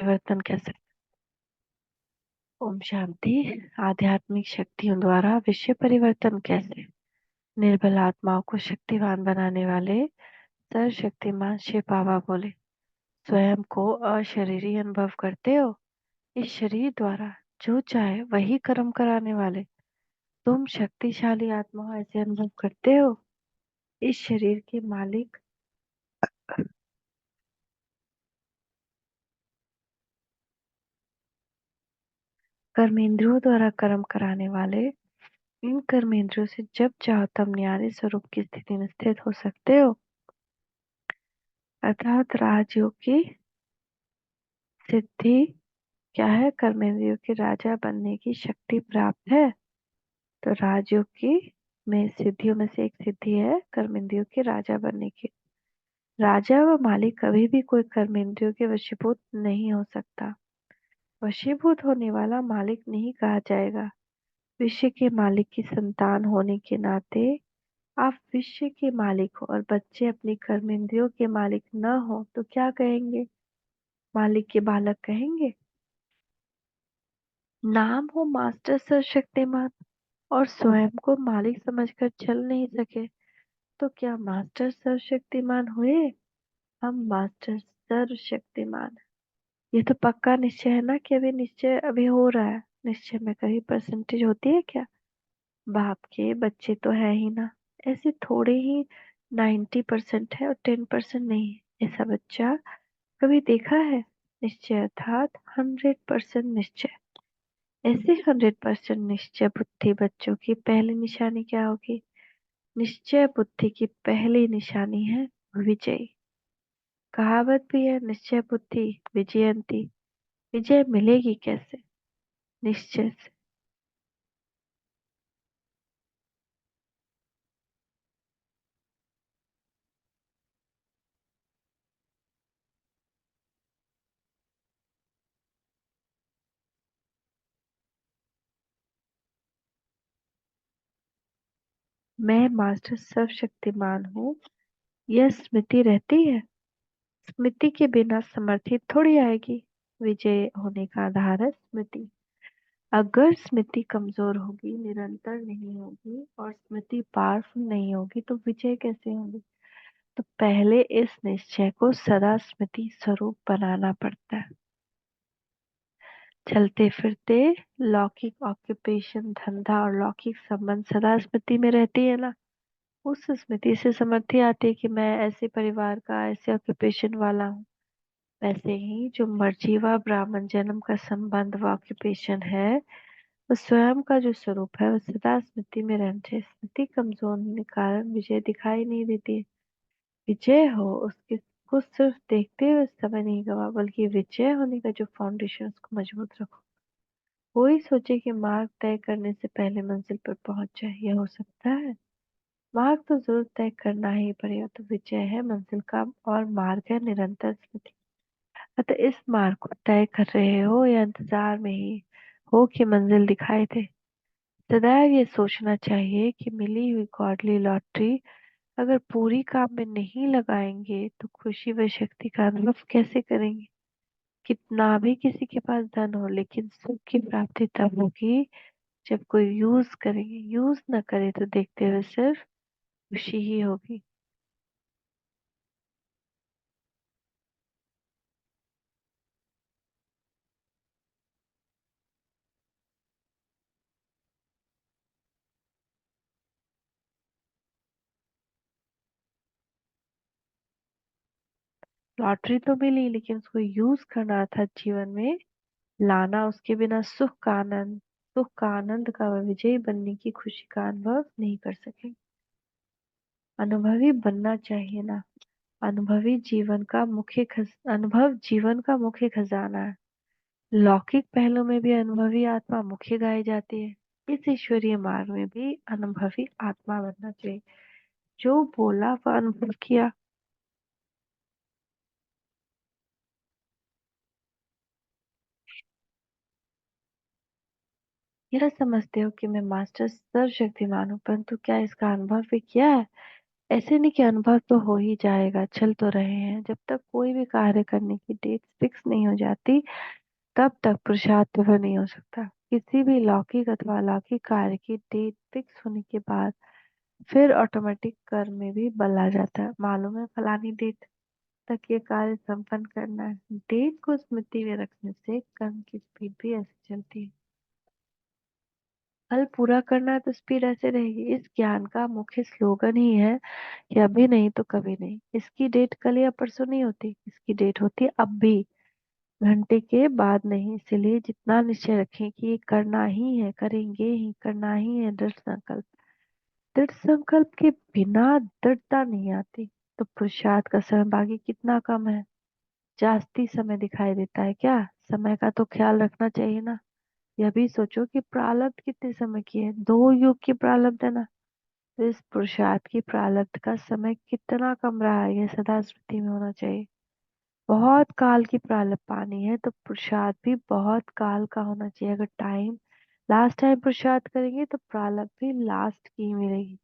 परिवर्तन कैसे? ओम शांति। आध्यात्मिक शक्तियों द्वारा विश्व परिवर्तन कैसे? निर्बल आत्माओं को शक्तिवान बनाने वाले सर्वशक्तिमान शिव बाबा बोले, स्वयं को अशरीरी अनुभव करते हो। इस शरीर द्वारा जो चाहे वही कर्म कराने वाले तुम शक्तिशाली आत्मा हो, ऐसे अनुभव करते हो। इस शरीर के मालिक कर्मेंद्रियों द्वारा कर्म कराने वाले, इन कर्मेंद्रियों से जब चाहो तब न्यारे स्वरूप की स्थिति में स्थित हो सकते हो। अर्थात राजयोग की सिद्धि क्या है? कर्मेंद्रियों के राजा बनने की शक्ति प्राप्त है। तो राजयोग की में सिद्धियों में से एक सिद्धि है कर्मेंद्रियों के राजा बनने की। राजा व मालिक कभी भी कोई कर्मेंद्रियों के वशीभूत नहीं हो सकता। वशीभूत होने वाला मालिक नहीं कहा जाएगा। विश्व के मालिक की संतान होने के नाते आप विश्व के मालिक हो और बच्चे अपनी कर्मेंद्रियों के मालिक न हो तो क्या कहेंगे? मालिक के बालक कहेंगे। नाम हो मास्टर सर्वशक्तिमान और स्वयं को मालिक समझकर चल नहीं सके तो क्या मास्टर सर्वशक्तिमान हुए? हम मास्टर सर्वशक्तिमान। ये तो पक्का निश्चय है ना कि अभी निश्चय अभी हो रहा है। निश्चय में कहीं परसेंटेज होती है क्या? बाप के बच्चे तो है ही ना। ऐसे थोड़े ही 90% है और 10% नहीं है। ऐसा बच्चा कभी देखा है? निश्चय अर्थात 100% निश्चय। ऐसे 100% निश्चय बुद्धि बच्चों की पहली निशानी क्या होगी? निश्चय बुद्धि की पहली निशानी है विजय। कहावत भी है, निश्चय बुद्धि विजयंती। विजय मिलेगी कैसे? निश्चय से। मैं मास्टर सर्वशक्तिमान हूँ, यह स्मृति रहती है। स्मृति के बिना समर्थि थोड़ी आएगी। विजय होने का आधार है स्मृति। अगर स्मृति कमजोर होगी, निरंतर नहीं होगी और स्मृति पावरफुल नहीं होगी तो विजय कैसे होगी? तो पहले इस निश्चय को सदा स्मृति स्वरूप बनाना पड़ता है। चलते फिरते लौकिक ऑक्यूपेशन धंधा और लौकिक संबंध सदा स्मृति में रहती है ना। उस स्मृति से समर्थी आती है कि मैं ऐसे परिवार का ऐसे ऑक्यूपेशन वाला हूँ। वैसे ही जो मर्जी व ब्राह्मण जन्म का संबंध व ऑक्यूपेशन है, वो स्वयं का जो स्वरूप है वो सदा स्मृति में रहना चाहिए। स्मृति कमजोर होने के कारण विजय दिखाई नहीं देती है। विजय हो उसके को सिर्फ देखते हुए समय नहीं गवा, बल्कि विजय होने का जो फाउंडेशन उसको मजबूत रखो। कोई सोचे कि मार्ग तय करने से पहले मंजिल पर पहुंच जाए, यह हो सकता है? मार्ग तो जरूर तय करना ही पड़ेगा। तो विजय है मंजिल का और मार्ग है निरंतर स्मृति। अतः इस मार्ग को तय कर रहे हो या इंतजार में ही हो कि मंजिल दिखाई दे, सदैव ये सोचना चाहिए कि मिली हुई गॉडली लॉटरी अगर पूरी काम में नहीं लगाएंगे तो खुशी व शक्ति का अनुभव कैसे करेंगे? कितना भी किसी के पास धन हो, लेकिन सुख की प्राप्ति तब होगी जब कोई यूज करेंगे। यूज न करे तो देखते हुए सिर्फ खुशी ही होगी। लॉटरी तो मिली लेकिन उसको यूज करना था जीवन में लाना। उसके बिना सुख का आनंद का व विजयी बनने की खुशी का अनुभव नहीं कर सके। अनुभवी बनना चाहिए ना। अनुभव जीवन का मुख्य खजाना है। लौकिक पहलू में भी अनुभवी आत्मा मुख्य गाई जाती है। इस ईश्वरीय मार्ग में भी अनुभवी आत्मा बनना चाहिए। जो बोला वह अनुभव किया। यह समझते हो कि मैं मास्टर सर्वशक्तिमान हूँ, परंतु क्या इसका अनुभव भी किया है? ऐसे नहीं कि अनुभव तो हो ही जाएगा, चल तो रहे हैं। जब तक कोई भी कार्य करने की डेट फिक्स नहीं हो जाती, तब तक पुरुषार्थ तीव्र नहीं हो सकता। किसी भी लौकिक अथवा अलौकिक कार्य की डेट फिक्स होने के बाद फिर ऑटोमेटिक कर्म में भी बल आ जाता है। मालूम है फलानी डेट तक ये कार्य संपन्न करना है। डेट को स्मृति में रखने से कर्म की स्पीड भी ऐसे चलती है। फल पूरा करना है तो स्पीड ऐसे रहेगी। इस ज्ञान का मुख्य स्लोगन ही है कि अभी नहीं तो कभी नहीं। इसकी डेट कल या परसों नहीं होती, इसकी डेट होती है अब भी, घंटे के बाद नहीं। इसलिए जितना निश्चय रखें कि ये करना ही है, करेंगे ही, करना ही है, दृढ़ संकल्प। दृढ़ संकल्प के बिना दृढ़ता नहीं आती। तो पुरुषार्थ का समय बाकी कितना कम है, जास्ती समय दिखाई देता है क्या? समय का तो ख्याल रखना चाहिए ना। यह भी सोचो कि प्रारब्ध कितने समय की है, 2 युग की प्रारब्ध है ना। तो इस पुरुषार्थ की प्रारब्ध का समय कितना कम रहा है, यह सदा स्मृति में होना चाहिए। बहुत काल की प्रारब्ध पानी है तो पुरुषार्थ भी बहुत काल का होना चाहिए। अगर टाइम लास्ट टाइम पुरुषार्थ करेंगे तो प्रारब्ध भी लास्ट की ही मिलेगी।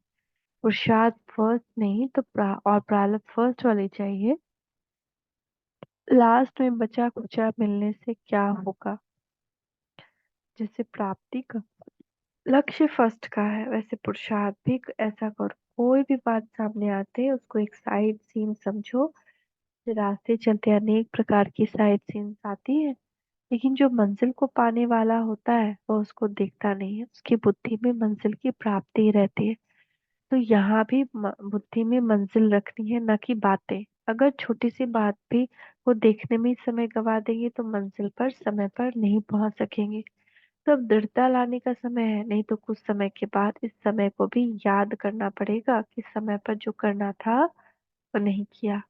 पुरुषार्थ फर्स्ट नहीं तो और प्रारब्ध फर्स्ट वाली चाहिए। लास्ट में बचा कुचा मिलने से क्या होगा? जैसे प्राप्ति का लक्ष्य फर्स्ट का है, वैसे पुरुषार्थ भी ऐसा करो। कोई भी बात सामने आते है उसको एक साइड सीन समझो। रास्ते चलते अनेक प्रकार की साइड सीन्स आती है, लेकिन जो मंजिल को पाने वाला होता है वो उसको देखता नहीं है। उसकी बुद्धि में मंजिल की प्राप्ति ही रहती है। तो यहाँ भी बुद्धि में मंजिल रखनी है, न कि बातें। अगर छोटी सी बात भी को देखने में ही समय गवा देंगे तो मंजिल पर समय पर नहीं पहुंच सकेंगे। तो अब दृढ़ता लाने का समय है, नहीं तो कुछ समय के बाद इस समय को भी याद करना पड़ेगा कि समय पर जो करना था वो नहीं किया।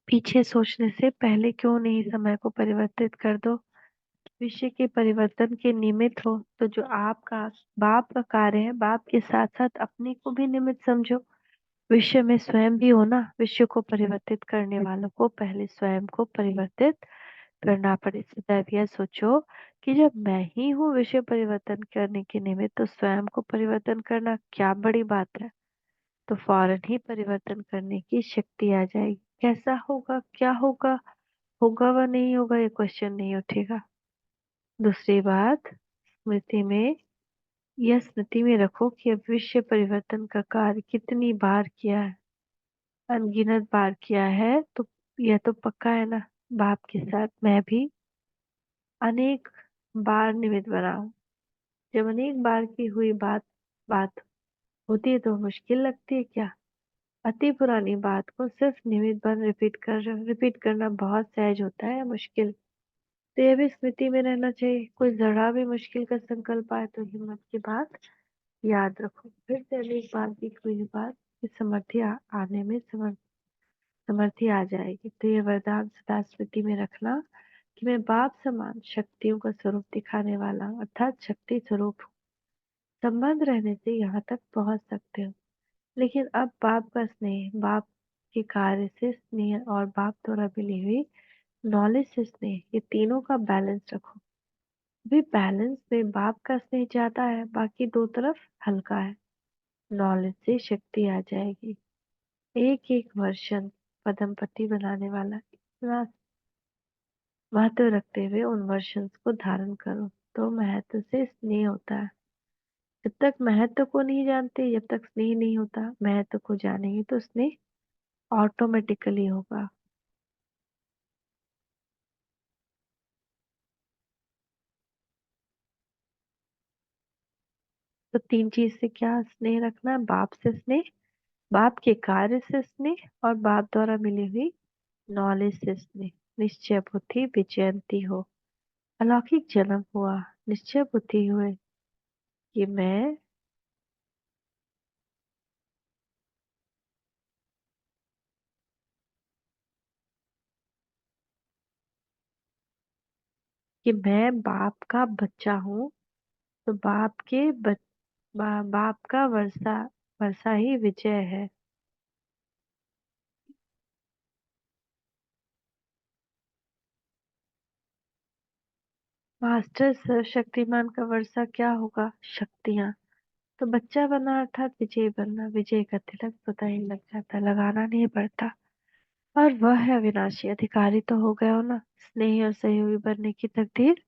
पीछे सोचने से पहले क्यों नहीं समय को परिवर्तित कर दो। विषय के परिवर्तन के निमित्त हो तो जो आपका बाप का कार्य है, बाप के साथ साथ अपने को भी निमित्त समझो। विषय में स्वयं भी हो ना। विषय को परिवर्तित करने वालों को पहले स्वयं को परिवर्तित करना पड़े। सदैव यह सोचो कि जब मैं ही हूँ विषय परिवर्तन करने के निमित्त, तो स्वयं को परिवर्तन करना क्या बड़ी बात है। तो फौरन ही परिवर्तन करने की शक्ति आ जाएगी। कैसा होगा, क्या होगा, होगा व नहीं होगा, ये क्वेश्चन नहीं उठेगा। दूसरी बात, स्मृति में यह स्मृति में रखो कि अब विषय परिवर्तन का कार्य कितनी बार किया है। अनगिनत बार किया है। तो यह तो पक्का है ना, बाप के साथ मैं भी अनेक बार निमित्त बना हूं। जब अनेक बार की हुई बात बात होती है तो मुश्किल लगती है क्या? अति पुरानी बात को सिर्फ निमित्त बन रिपीट करना बहुत सहज होता है या मुश्किल? तो यह भी स्मृति में रहना चाहिए। कोई जरा भी मुश्किल का संकल्प आए तो हिम्मत की बात याद रखो। फिर से अनेक बार की हुई बात की आने में समर्थी आ जाएगी। तो ये वरदान सदा स्मृति में रखना कि मैं बाप समान शक्तियों का स्वरूप दिखाने वाला हूँ, अर्थात शक्ति स्वरूप हूँ। संबंध रहने से यहाँ तक पहुँच सकते हो। लेकिन अब बाप का स्नेह, बाप के कार्य से स्नेह और बाप द्वारा मिली हुई नॉलेज से स्नेह, ये तीनों का बैलेंस रखो। भी बैलेंस में बाप का स्नेह ज्यादा है, बाकी दो तरफ हल्का है। नॉलेज से शक्ति आ जाएगी। एक एक वर्षन पदमपति बनाने वाला। इतना महत्व रखते हुए उन वर्षन को धारण करो। तो महत्व से स्नेह होता है। जब तक महत्व को नहीं जानते, जब तक स्नेह नहीं होता। महत्व को जानेंगे तो स्नेह ऑटोमेटिकली होगा। तो तीन चीज से क्या स्नेह रखना? बाप से स्नेह, बाप के कार्य से स्नेह, और बाप द्वारा मिली हुई नॉलेज से स्नेह। निश्चय बुद्धि विजयंती हो। अलौकिक जन्म हुआ, निश्चय बुद्धि हुए कि मैं बाप का बच्चा हूँ। तो बाप का वर्षा वर्षा ही विजय है। मास्टर सर्वशक्तिमान का वर्षा क्या होगा? शक्तियाँ। तो बच्चा बना अर्थात विजय बनना, विजय का तिलक स्वतः ही लग जाता, लगाना नहीं पड़ता। और वह है अविनाशी, अधिकारी तो हो गए हो ना। स्नेही और सहयोगी बनने की तकदीर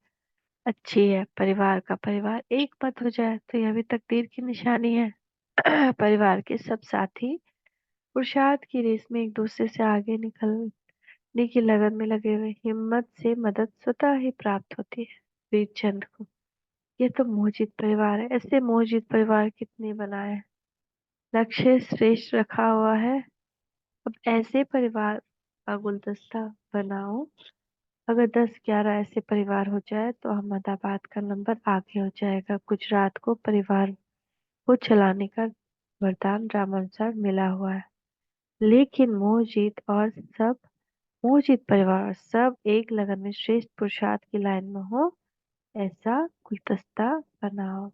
अच्छी है। परिवार का परिवार एक मत हो जाए तो यह भी तकदीर की निशानी है। परिवार के सब साथी पुरुषार्थ की रेस में एक दूसरे से आगे निकलने की लगन में लगे हुए, हिम्मत से मदद स्वतः ही प्राप्त होती है वीरचंद को। ये तो मोहजित परिवार है, ऐसे मोहजित परिवार कितने बनाए। लक्ष्य श्रेष्ठ रखा हुआ है। अब ऐसे परिवार का गुलदस्ता बनाओ। अगर 10-11 ऐसे परिवार हो जाए तो अहमदाबाद का नंबर आगे हो जाएगा। गुजरात को परिवार को चलाने का वरदान रामानुसार मिला हुआ है। लेकिन मोहजीत परिवार सब एक लगन में श्रेष्ठ पुरुषार्थ की लाइन में हो, ऐसा गुलदस्ता बनाओ।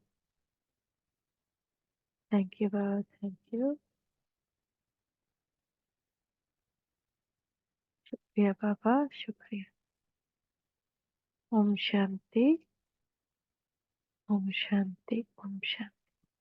Thank you Baba, thank you. शुक्रिया बाबा, शुक्रिया। ओम शांति, ओम शांति, ओम शांति।